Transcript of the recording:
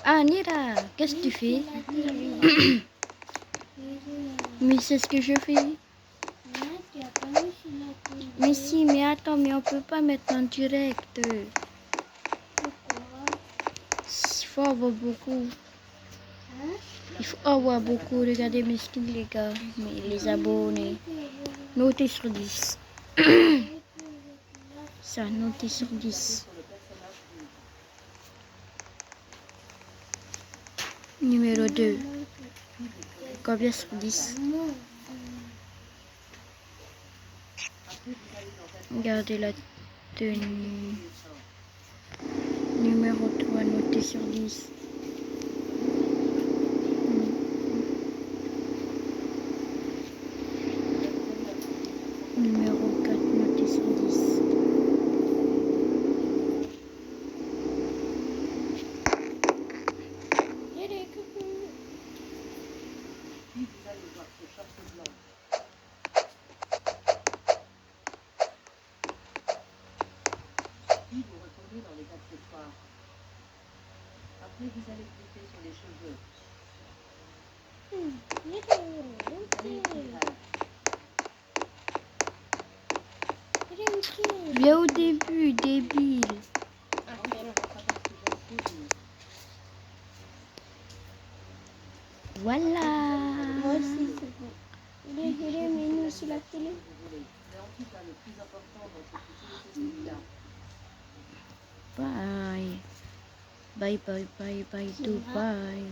Ah, Nira, qu'est-ce que tu fais? Mais c'est ce que je fais. Mais si, mais attends, mais on peut pas mettre en direct. Il faut avoir beaucoup. Il faut avoir beaucoup. Regardez mes skins, les gars. Mais les abonnés. Noté sur 10. Ça, noté sur 10. Numéro 2. Combien sur 10? Regardez la tenue. Numéro 3, noté sur 10. Numéro 4, noté sur 10. Puis vous retournez dans les accessoires. Après, vous allez cliquer sur les cheveux. Viens au début, débile. Voilà. Moi aussi, c'est bon. Il est menu sur la télé. Mais en tout cas, le plus important dans ce couteau, c'est celui-là. Bye. Bye, bye, bye, bye, Dubai.